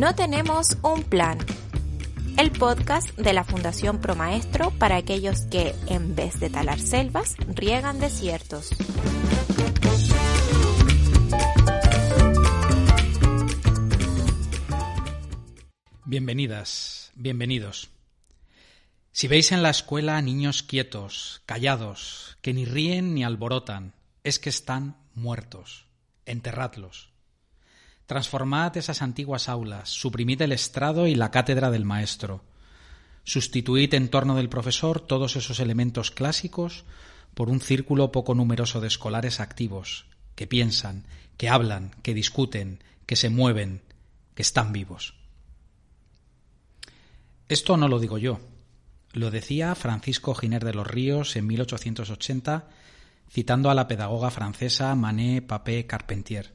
No tenemos un plan. El podcast de la Fundación Promaestro para aquellos que, en vez de talar selvas, riegan desiertos. Bienvenidas, bienvenidos. Si veis en la escuela niños quietos, callados, que ni ríen ni alborotan, es que están muertos. Enterradlos. Transformad esas antiguas aulas, suprimid el estrado y la cátedra del maestro. Sustituid en torno del profesor todos esos elementos clásicos por un círculo poco numeroso de escolares activos, que piensan, que hablan, que discuten, que se mueven, que están vivos. Esto no lo digo yo. Lo decía Francisco Giner de los Ríos en 1880, citando a la pedagoga francesa Manet Papé Carpentier.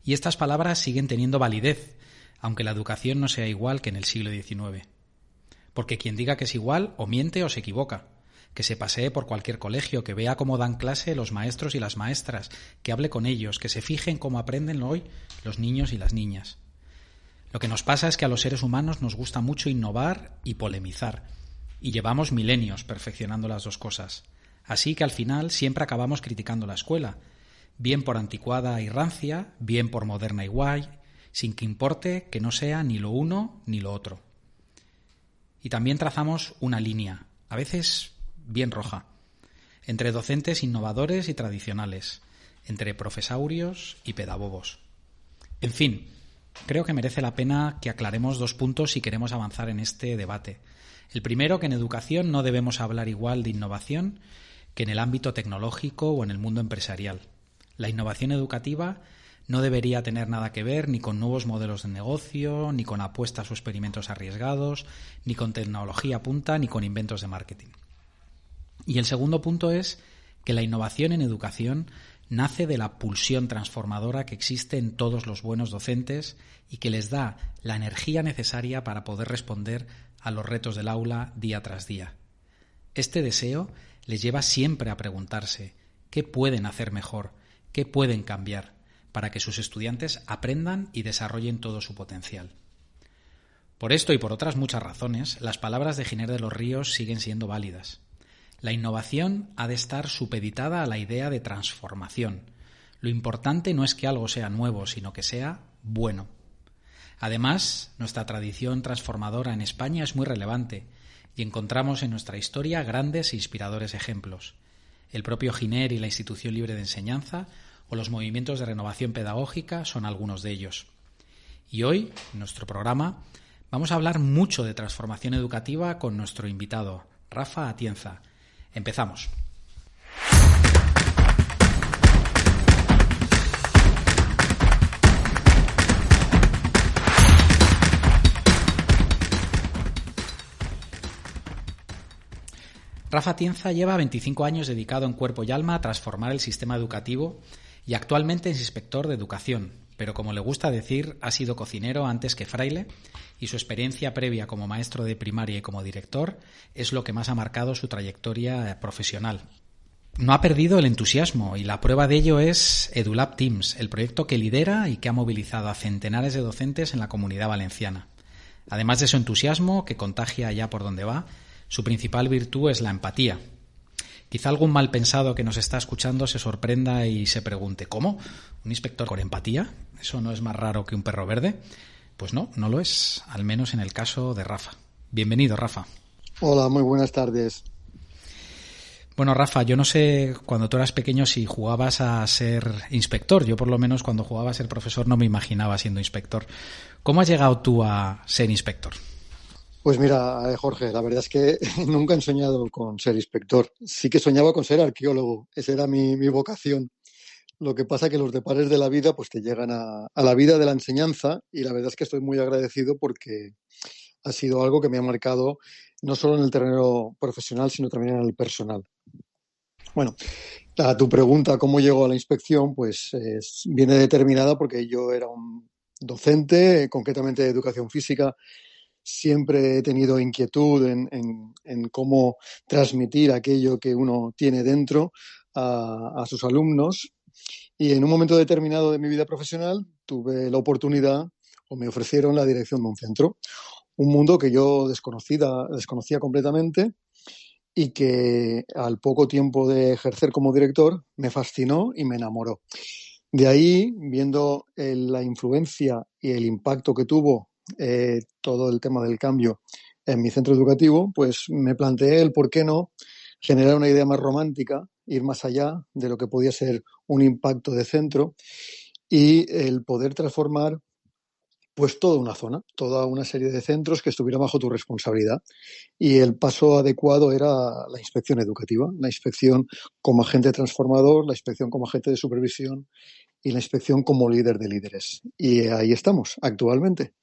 Y estas palabras siguen teniendo validez, aunque la educación no sea igual que en el siglo XIX. Porque quien diga que es igual o miente o se equivoca. Que se pasee por cualquier colegio, que vea cómo dan clase los maestros y las maestras, que hable con ellos, que se fije en cómo aprenden hoy los niños y las niñas. Lo que nos pasa es que a los seres humanos nos gusta mucho innovar y polemizar, y llevamos milenios perfeccionando las dos cosas. Así que al final siempre acabamos criticando la escuela, bien por anticuada y rancia, bien por moderna y guay, sin que importe que no sea ni lo uno ni lo otro. Y también trazamos una línea, a veces bien roja, entre docentes innovadores y tradicionales, entre profesaurios y pedagogos. En fin, creo que merece la pena que aclaremos dos puntos si queremos avanzar en este debate. El primero, que en educación no debemos hablar igual de innovación que en el ámbito tecnológico o en el mundo empresarial. La innovación educativa no debería tener nada que ver ni con nuevos modelos de negocio, ni con apuestas o experimentos arriesgados, ni con tecnología punta, ni con inventos de marketing. Y el segundo punto es que la innovación en educación nace de la pulsión transformadora que existe en todos los buenos docentes y que les da la energía necesaria para poder responder a los retos del aula día tras día. Este deseo les lleva siempre a preguntarse ¿qué pueden hacer mejor? ¿Qué pueden cambiar para que sus estudiantes aprendan y desarrollen todo su potencial? Por esto y por otras muchas razones, las palabras de Giner de los Ríos siguen siendo válidas. La innovación ha de estar supeditada a la idea de transformación. Lo importante no es que algo sea nuevo, sino que sea bueno. Además, nuestra tradición transformadora en España es muy relevante y encontramos en nuestra historia grandes e inspiradores ejemplos. El propio Giner y la Institución Libre de Enseñanza o los movimientos de renovación pedagógica son algunos de ellos. Y hoy, en nuestro programa, vamos a hablar mucho de transformación educativa con nuestro invitado, Rafa Atienza. Empezamos. Rafa Atienza lleva 25 años dedicado en cuerpo y alma a transformar el sistema educativo y actualmente es inspector de educación, pero como le gusta decir, ha sido cocinero antes que fraile y su experiencia previa como maestro de primaria y como director es lo que más ha marcado su trayectoria profesional. No ha perdido el entusiasmo y la prueba de ello es EduLab Teams, el proyecto que lidera y que ha movilizado a centenares de docentes en la Comunidad Valenciana. Además de su entusiasmo, que contagia allá por donde va, su principal virtud es la empatía. Quizá algún mal pensado que nos está escuchando se sorprenda y se pregunte ¿cómo? ¿Un inspector con empatía? ¿Eso no es más raro que un perro verde? Pues no, no lo es, al menos en el caso de Rafa. Bienvenido, Rafa. Hola, muy buenas tardes. Bueno, Rafa, yo no sé cuando tú eras pequeño si jugabas a ser inspector. Yo por lo menos cuando jugaba a ser profesor no me imaginaba siendo inspector. ¿Cómo has llegado tú a ser inspector? Pues mira, Jorge, la verdad es que nunca he soñado con ser inspector. Sí que soñaba con ser arqueólogo. Esa era mi vocación. Lo que pasa es que los depares de la vida pues te llegan a la vida de la enseñanza y la verdad es que estoy muy agradecido porque ha sido algo que me ha marcado no solo en el terreno profesional, sino también en el personal. Bueno, a tu pregunta, ¿cómo llego a la inspección? Pues viene determinada porque yo era un docente, concretamente de educación física. Siempre he tenido inquietud en cómo transmitir aquello que uno tiene dentro a sus alumnos. Y en un momento determinado de mi vida profesional tuve la oportunidad o me ofrecieron la dirección de un centro. Un mundo que yo desconocía completamente y que al poco tiempo de ejercer como director me fascinó y me enamoró. De ahí, viendo la influencia y el impacto que tuvo todo el tema del cambio en mi centro educativo, pues me planteé el por qué no generar una idea más romántica, ir más allá de lo que podía ser un impacto de centro y el poder transformar pues toda una zona, toda una serie de centros que estuvieran bajo tu responsabilidad. Y el paso adecuado era la inspección educativa, la inspección como agente transformador, la inspección como agente de supervisión y la inspección como líder de líderes. Y ahí estamos actualmente.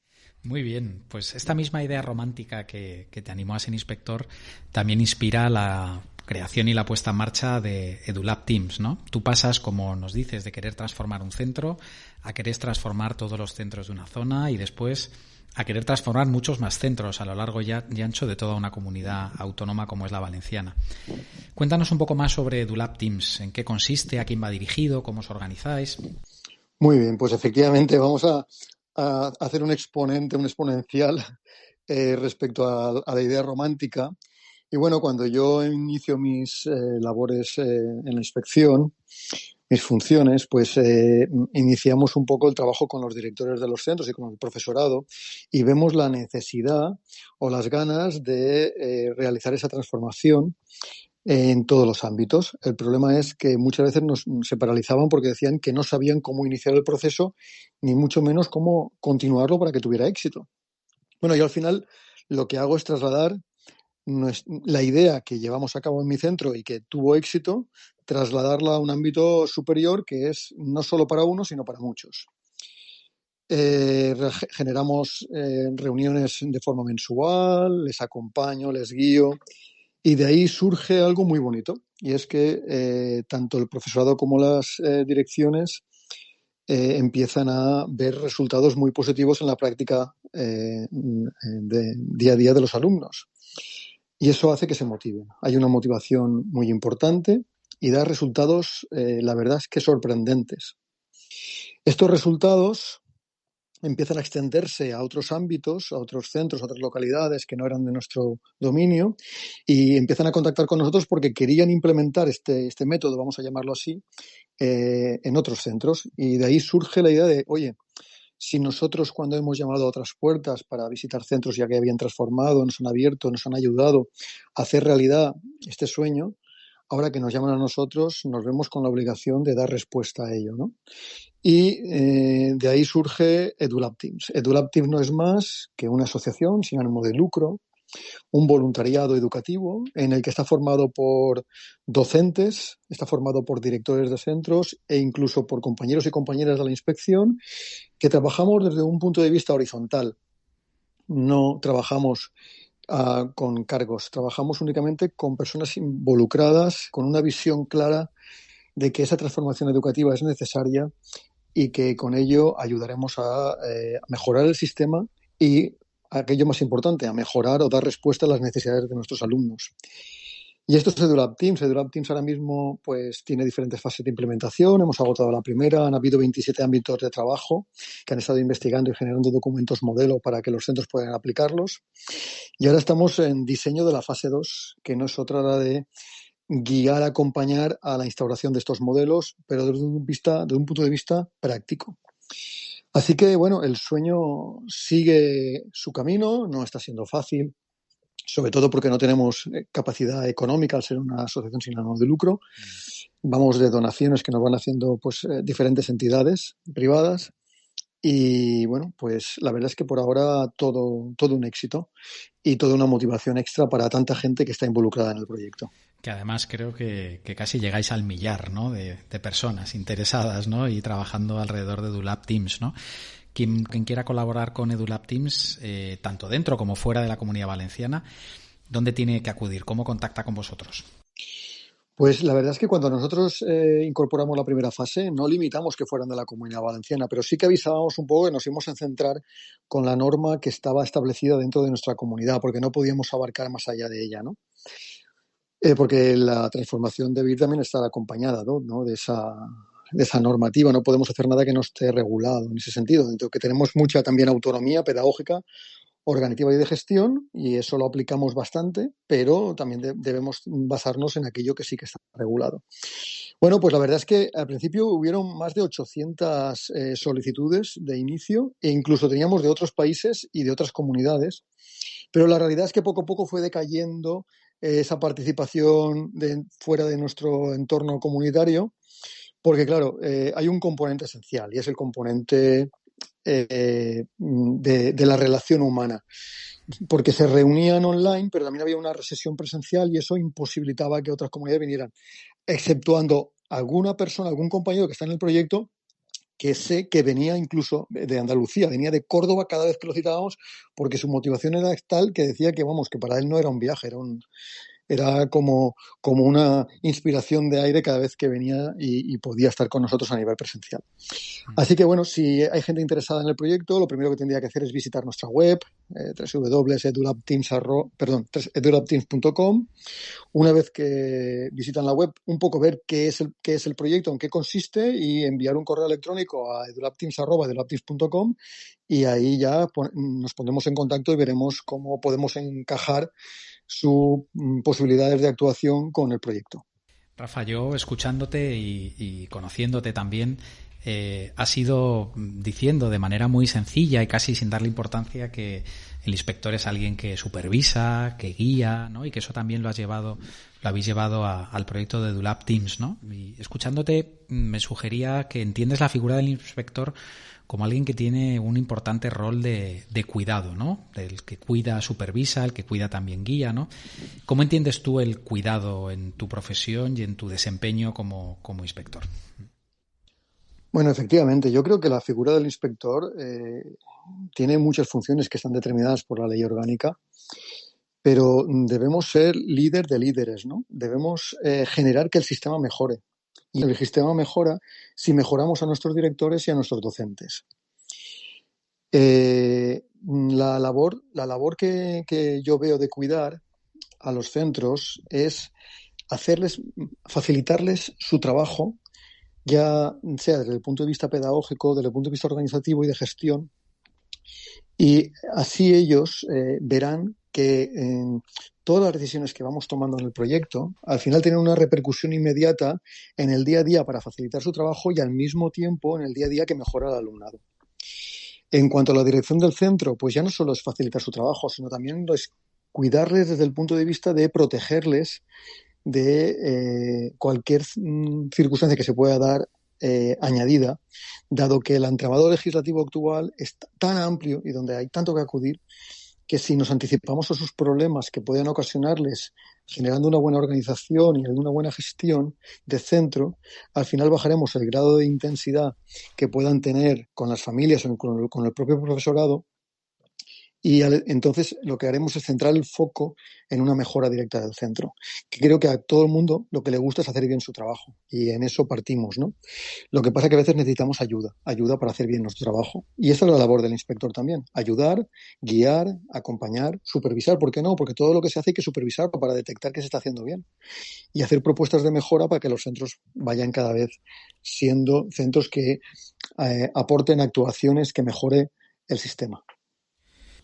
Muy bien, pues esta misma idea romántica que te animó a ser inspector también inspira la creación y la puesta en marcha de EduLab Teams, ¿no? Tú pasas, como nos dices, de querer transformar un centro a querer transformar todos los centros de una zona y después a querer transformar muchos más centros a lo largo y ancho de toda una comunidad autónoma como es la valenciana. Cuéntanos un poco más sobre EduLab Teams, en qué consiste, a quién va dirigido, cómo os organizáis. Muy bien, pues efectivamente vamos a hacer un exponencial respecto a la idea romántica. Y bueno, cuando yo inicio mis labores en la inspección, mis funciones, pues iniciamos un poco el trabajo con los directores de los centros y con el profesorado y vemos la necesidad o las ganas de realizar esa transformación en todos los ámbitos. El problema es que muchas veces se paralizaban porque decían que no sabían cómo iniciar el proceso, ni mucho menos cómo continuarlo para que tuviera éxito. Bueno, yo al final lo que hago es trasladar la idea que llevamos a cabo en mi centro y que tuvo éxito, trasladarla a un ámbito superior que es no solo para uno, sino para muchos. Generamos reuniones de forma mensual, les acompaño, les guío. Y de ahí surge algo muy bonito, y es que tanto el profesorado como las direcciones empiezan a ver resultados muy positivos en la práctica de día a día de los alumnos. Y eso hace que se motiven. Hay una motivación muy importante y da resultados, la verdad es que sorprendentes. Estos resultados empiezan a extenderse a otros ámbitos, a otros centros, a otras localidades que no eran de nuestro dominio y empiezan a contactar con nosotros porque querían implementar este método, vamos a llamarlo así, en otros centros. Y de ahí surge la idea de, oye, si nosotros cuando hemos llamado a otras puertas para visitar centros ya que habían transformado, nos han abierto, nos han ayudado a hacer realidad este sueño, ahora que nos llaman a nosotros nos vemos con la obligación de dar respuesta a ello, ¿no? Y de ahí surge EduLab Teams. EduLab Teams no es más que una asociación sin ánimo de lucro, un voluntariado educativo en el que está formado por docentes, está formado por directores de centros e incluso por compañeros y compañeras de la inspección que trabajamos desde un punto de vista horizontal. No trabajamos con cargos, trabajamos únicamente con personas involucradas, con una visión clara de que esa transformación educativa es necesaria y que con ello ayudaremos a mejorar el sistema y, aquello más importante, a mejorar o dar respuesta a las necesidades de nuestros alumnos. Y esto es EduLab Teams. EduLab Teams ahora mismo pues tiene diferentes fases de implementación. Hemos agotado la primera. Han habido 27 ámbitos de trabajo que han estado investigando y generando documentos modelo para que los centros puedan aplicarlos. Y ahora estamos en diseño de la fase 2, que no es otra la de guiar, acompañar a la instauración de estos modelos, pero desde un punto de vista práctico. Así que, bueno, el sueño sigue su camino, no está siendo fácil, sobre todo porque no tenemos capacidad económica al ser una asociación sin ánimo de lucro. Vamos de donaciones que nos van haciendo pues diferentes entidades privadas y, bueno, pues la verdad es que por ahora todo un éxito y toda una motivación extra para tanta gente que está involucrada en el proyecto. Que además creo que casi llegáis al millar, ¿no? de personas interesadas, ¿no? Y trabajando alrededor de EduLab Teams, ¿no? Quien quiera colaborar con EduLab Teams, tanto dentro como fuera de la Comunidad Valenciana, ¿dónde tiene que acudir? ¿Cómo contacta con vosotros? Pues la verdad es que cuando nosotros incorporamos la primera fase, no limitamos que fueran de la Comunidad Valenciana, pero sí que avisábamos un poco que nos íbamos a centrar con la norma que estaba establecida dentro de nuestra comunidad, porque no podíamos abarcar más allá de ella, ¿no? Porque la transformación debe ir también estar acompañada, ¿no? de esa esa normativa, no podemos hacer nada que no esté regulado en ese sentido, dentro que tenemos mucha también autonomía pedagógica, organizativa y de gestión, y eso lo aplicamos bastante, pero también debemos basarnos en aquello que sí que está regulado. Bueno, pues la verdad es que al principio hubieron más de 800 solicitudes de inicio, e incluso teníamos de otros países y de otras comunidades, pero la realidad es que poco a poco fue decayendo esa participación fuera de nuestro entorno comunitario, porque claro, hay un componente esencial y es el componente de la relación humana, porque se reunían online, pero también había una sesión presencial y eso imposibilitaba que otras comunidades vinieran, exceptuando alguna persona, algún compañero que está en el proyecto, que sé que venía incluso de Andalucía, venía de Córdoba cada vez que lo citábamos, porque su motivación era tal que decía que, vamos, que para él no era un viaje, era como una inspiración de aire cada vez que venía y podía estar con nosotros a nivel presencial. Así que, bueno, si hay gente interesada en el proyecto, lo primero que tendría que hacer es visitar nuestra web, www.edulabteams.com. Una vez que visitan la web, un poco ver qué es el proyecto, en qué consiste, y enviar un correo electrónico a edulabteams@edulabteams.com, y ahí ya nos pondremos en contacto y veremos cómo podemos encajar sus posibilidades de actuación con el proyecto. Rafa, yo escuchándote y conociéndote también, has ido diciendo de manera muy sencilla y casi sin darle importancia que el inspector es alguien que supervisa, que guía, ¿no? Y que eso también lo habéis llevado al proyecto de Edulab Teams, ¿no? Y escuchándote me sugería que entiendes la figura del inspector como alguien que tiene un importante rol de cuidado, ¿no? El que cuida, supervisa, el que cuida también guía, ¿no? ¿Cómo entiendes tú el cuidado en tu profesión y en tu desempeño como inspector? Bueno, efectivamente, yo creo que la figura del inspector tiene muchas funciones que están determinadas por la ley orgánica, pero debemos ser líder de líderes, ¿no? Debemos generar que el sistema mejore. Y el sistema mejora si mejoramos a nuestros directores y a nuestros docentes. La labor que yo veo de cuidar a los centros es facilitarles su trabajo, ya sea desde el punto de vista pedagógico, desde el punto de vista organizativo y de gestión, y así ellos verán que todas las decisiones que vamos tomando en el proyecto al final tienen una repercusión inmediata en el día a día para facilitar su trabajo y al mismo tiempo en el día a día que mejora el alumnado. En cuanto a la dirección del centro, pues ya no solo es facilitar su trabajo, sino también es cuidarles desde el punto de vista de protegerles de cualquier circunstancia que se pueda dar añadida, dado que el entramado legislativo actual es tan amplio y donde hay tanto que acudir, que si nos anticipamos a sus problemas que pueden ocasionarles generando una buena organización y una buena gestión de centro, al final bajaremos el grado de intensidad que puedan tener con las familias o con el propio profesorado, y entonces lo que haremos es centrar el foco en una mejora directa del centro, que creo que a todo el mundo lo que le gusta es hacer bien su trabajo, y en eso partimos, ¿no? Lo que pasa es que a veces necesitamos ayuda para hacer bien nuestro trabajo, y esa es la labor del inspector también: ayudar, guiar, acompañar, supervisar. ¿Por qué no? Porque todo lo que se hace hay que supervisarlo para detectar que se está haciendo bien y hacer propuestas de mejora para que los centros vayan cada vez siendo centros que aporten actuaciones que mejore el sistema.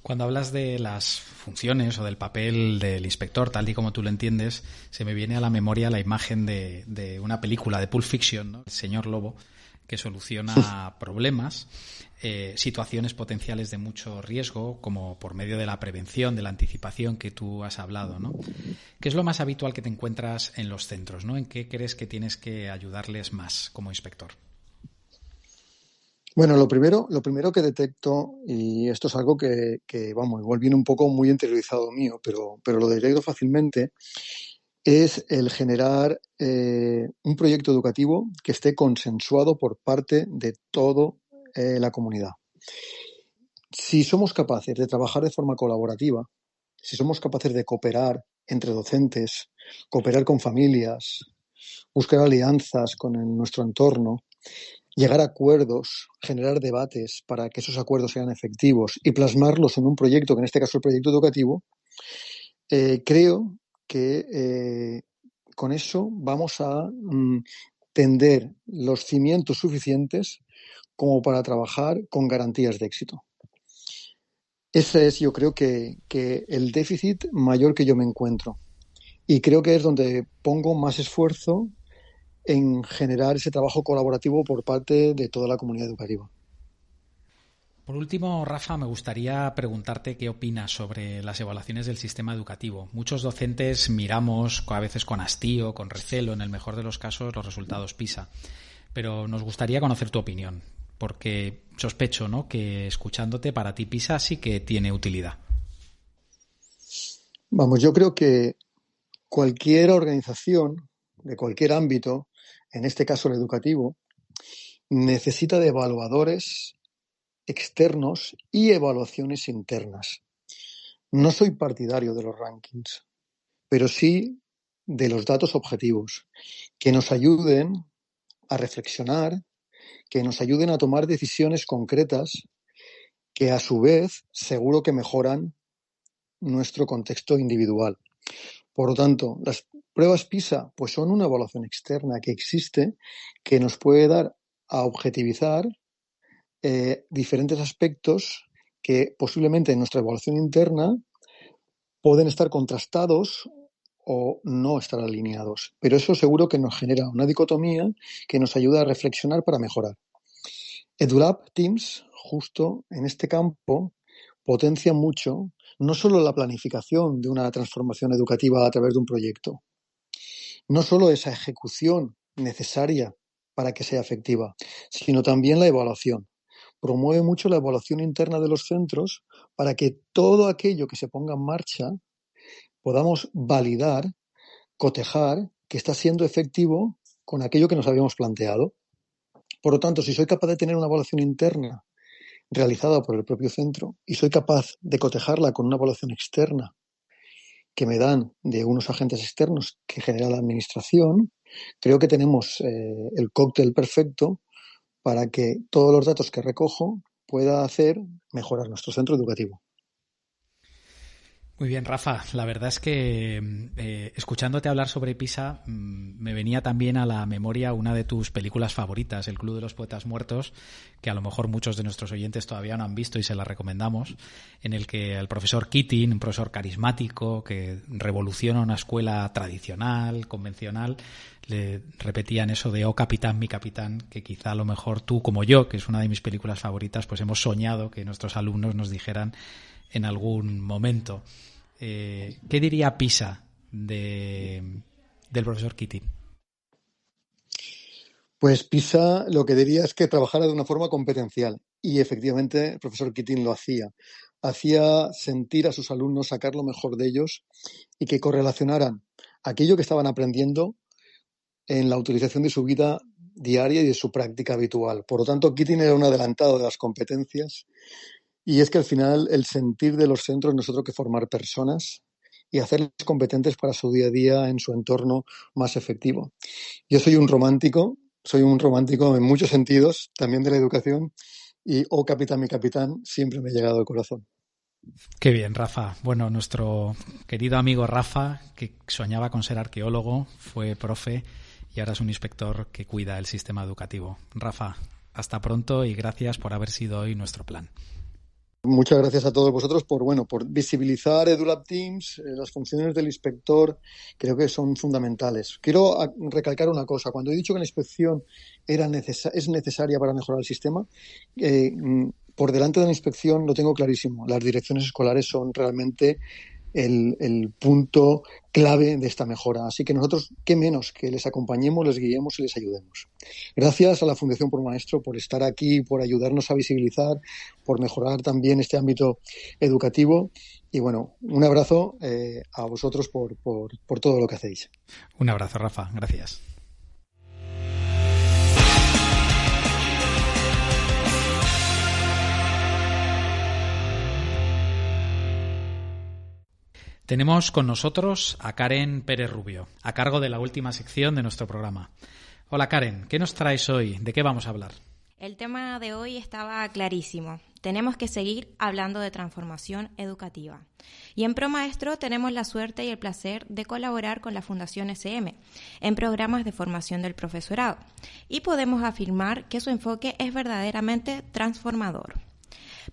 Cuando hablas de las funciones o del papel del inspector, tal y como tú lo entiendes, se me viene a la memoria la imagen de una película de Pulp Fiction, ¿no? El señor Lobo, que soluciona problemas, situaciones potenciales de mucho riesgo, como por medio de la prevención, de la anticipación que tú has hablado, ¿no? ¿Qué es lo más habitual que te encuentras en los centros, ¿no? ¿En qué crees que tienes que ayudarles más como inspector? Bueno, lo primero que detecto, y esto es algo que vamos, igual viene un poco muy interiorizado mío, pero lo detecto fácilmente, es el generar un proyecto educativo que esté consensuado por parte de toda la comunidad. Si somos capaces de trabajar de forma colaborativa, si somos capaces de cooperar entre docentes, cooperar con familias, buscar alianzas con nuestro entorno, llegar a acuerdos, generar debates para que esos acuerdos sean efectivos y plasmarlos en un proyecto, que en este caso es el proyecto educativo, creo que con eso vamos a tender los cimientos suficientes como para trabajar con garantías de éxito. Ese es, yo creo que el déficit mayor que yo me encuentro. Y creo que es donde pongo más esfuerzo en generar ese trabajo colaborativo por parte de toda la comunidad educativa. Por último, Rafa, me gustaría preguntarte qué opinas sobre las evaluaciones del sistema educativo. Muchos docentes miramos a veces con hastío, con recelo, en el mejor de los casos, los resultados PISA. Pero nos gustaría conocer tu opinión, porque sospecho, ¿no?, que escuchándote, para ti PISA sí que tiene utilidad. Vamos, yo creo que cualquier organización de cualquier ámbito, en este caso el educativo, necesita de evaluadores externos y evaluaciones internas. No soy partidario de los rankings, pero sí de los datos objetivos, que nos ayuden a reflexionar, que nos ayuden a tomar decisiones concretas, que a su vez seguro que mejoran nuestro contexto individual. Por lo tanto, las pruebas PISA pues son una evaluación externa que existe, que nos puede dar a objetivizar diferentes aspectos que posiblemente en nuestra evaluación interna pueden estar contrastados o no estar alineados. Pero eso seguro que nos genera una dicotomía que nos ayuda a reflexionar para mejorar. EduLab Teams, justo en este campo, potencia mucho no solo la planificación de una transformación educativa a través de un proyecto, no solo esa ejecución necesaria para que sea efectiva, sino también la evaluación. Promueve mucho la evaluación interna de los centros para que todo aquello que se ponga en marcha podamos validar, cotejar que está siendo efectivo con aquello que nos habíamos planteado. Por lo tanto, si soy capaz de tener una evaluación interna realizada por el propio centro y soy capaz de cotejarla con una evaluación externa que me dan de unos agentes externos que genera la administración, creo que tenemos el cóctel perfecto para que todos los datos que recojo pueda hacer mejorar nuestro centro educativo. Muy bien, Rafa. La verdad es que escuchándote hablar sobre PISA me venía también a la memoria una de tus películas favoritas, El Club de los Poetas Muertos, que a lo mejor muchos de nuestros oyentes todavía no han visto y se la recomendamos, en el que el profesor Keating, un profesor carismático que revoluciona una escuela tradicional, convencional, le repetían eso de "oh capitán, mi capitán", que quizá a lo mejor tú como yo, que es una de mis películas favoritas, pues hemos soñado que nuestros alumnos nos dijeran en algún momento. ¿Qué diría PISA del profesor Keating? Pues PISA lo que diría es que trabajara de una forma competencial y efectivamente el profesor Keating lo hacía. Hacía sentir a sus alumnos, sacar lo mejor de ellos y que correlacionaran aquello que estaban aprendiendo en la utilización de su vida diaria y de su práctica habitual. Por lo tanto, Keating era un adelantado de las competencias. Y es que al final el sentir de los centros no es otro que formar personas y hacerles competentes para su día a día en su entorno más efectivo. Yo soy un romántico en muchos sentidos, también de la educación, y "oh capitán, mi capitán" siempre me ha llegado al corazón. Qué bien, Rafa. Bueno, nuestro querido amigo Rafa, que soñaba con ser arqueólogo, fue profe y ahora es un inspector que cuida el sistema educativo. Rafa, hasta pronto y gracias por haber sido hoy nuestro plan. Muchas gracias a todos vosotros por visibilizar EduLab Teams. Las funciones del inspector creo que son fundamentales. Quiero recalcar una cosa. Cuando he dicho que la inspección es necesaria para mejorar el sistema, por delante de la inspección lo tengo clarísimo. Las direcciones escolares son realmente el punto clave de esta mejora. Así que nosotros, qué menos que les acompañemos, les guiemos y les ayudemos. Gracias a la Fundación ProMaestro por estar aquí, por ayudarnos a visibilizar, por mejorar también este ámbito educativo. Y bueno, un abrazo a vosotros por todo lo que hacéis. Un abrazo, Rafa. Gracias. Tenemos con nosotros a Karen Pérez Rubio, a cargo de la última sección de nuestro programa. Hola Karen, ¿qué nos traes hoy? ¿De qué vamos a hablar? El tema de hoy estaba clarísimo. tenemos que seguir hablando de transformación educativa. Y en ProMaestro tenemos la suerte y el placer de colaborar con la Fundación SM en programas de formación del profesorado. Y podemos afirmar que su enfoque es verdaderamente transformador.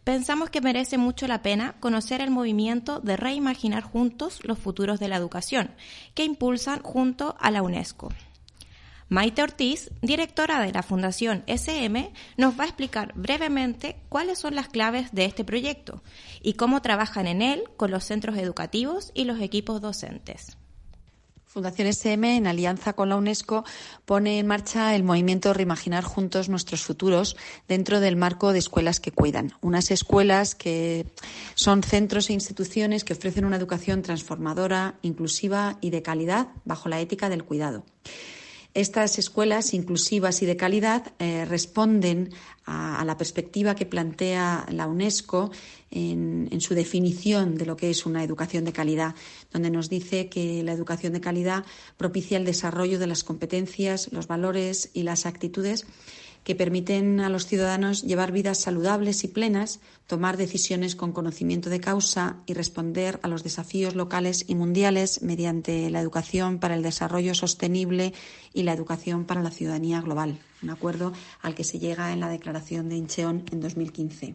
Pensamos que merece mucho la pena conocer el movimiento de reimaginar juntos los futuros de la educación, que impulsan junto a la UNESCO. Maite Ortiz, directora de la Fundación SM, nos va a explicar brevemente cuáles son las claves de este proyecto y cómo trabajan en él con los centros educativos y los equipos docentes. Fundación SM, en alianza con la UNESCO, pone en marcha el movimiento Reimaginar Juntos Nuestros Futuros dentro del marco de Escuelas que Cuidan. Unas escuelas que son centros e instituciones que ofrecen una educación transformadora, inclusiva y de calidad bajo la ética del cuidado. Estas escuelas inclusivas y de calidad responden a la perspectiva que plantea la UNESCO en su definición de lo que es una educación de calidad, donde nos dice que la educación de calidad propicia el desarrollo de las competencias, los valores y las actitudes que permiten a los ciudadanos llevar vidas saludables y plenas, tomar decisiones con conocimiento de causa y responder a los desafíos locales y mundiales mediante la educación para el desarrollo sostenible y la educación para la ciudadanía global, un acuerdo al que se llega en la Declaración de Incheon en 2015.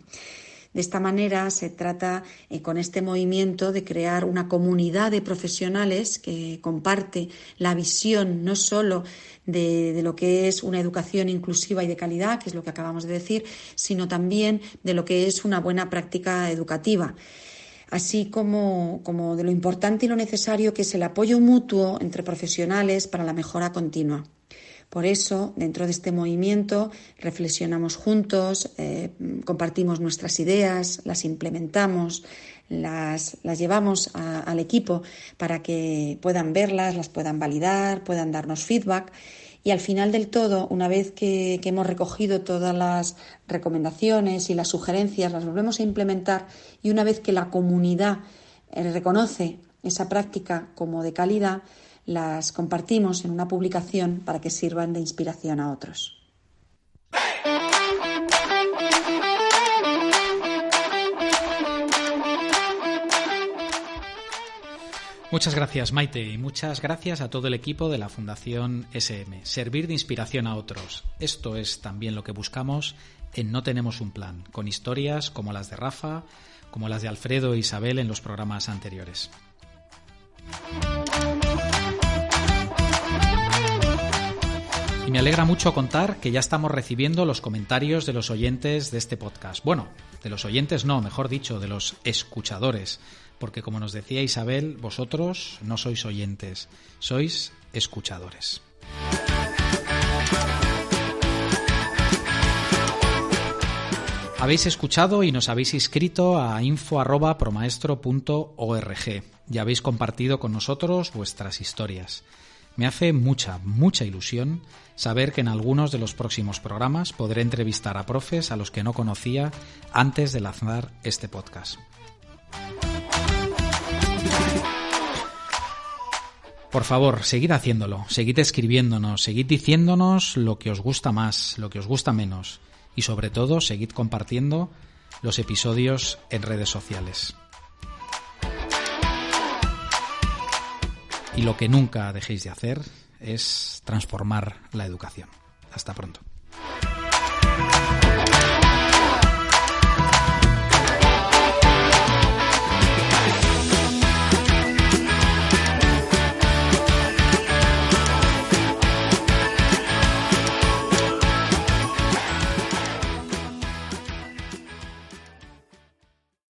De esta manera se trata con este movimiento de crear una comunidad de profesionales que comparte la visión no solo de lo que es una educación inclusiva y de calidad, que es lo que acabamos de decir, sino también de lo que es una buena práctica educativa, así como de lo importante y lo necesario que es el apoyo mutuo entre profesionales para la mejora continua. Por eso, dentro de este movimiento, reflexionamos juntos, compartimos nuestras ideas, las implementamos, las llevamos al equipo para que puedan verlas, las puedan validar, puedan darnos feedback. Y al final del todo, una vez que hemos recogido todas las recomendaciones y las sugerencias, las volvemos a implementar, y una vez que la comunidad reconoce esa práctica como de calidad, las compartimos en una publicación para que sirvan de inspiración a otros. Muchas gracias, Maite, y muchas gracias a todo el equipo de la Fundación SM. Servir de inspiración a otros. Esto es también lo que buscamos en No Tenemos un Plan, con historias como las de Rafa, como las de Alfredo e Isabel en los programas anteriores. Y me alegra mucho contar que ya estamos recibiendo los comentarios de los oyentes de este podcast. Bueno, de los oyentes no, mejor dicho, de los escuchadores. Porque como nos decía Isabel, vosotros no sois oyentes, sois escuchadores. Habéis escuchado y nos habéis inscrito a info@promaestro.org y habéis compartido con nosotros vuestras historias. Me hace mucha ilusión saber que en algunos de los próximos programas podré entrevistar a profes a los que no conocía antes de lanzar este podcast. Por favor, seguid haciéndolo, seguid escribiéndonos, seguid diciéndonos lo que os gusta más, lo que os gusta menos y sobre todo seguid compartiendo los episodios en redes sociales. Y lo que nunca dejéis de hacer es transformar la educación. Hasta pronto.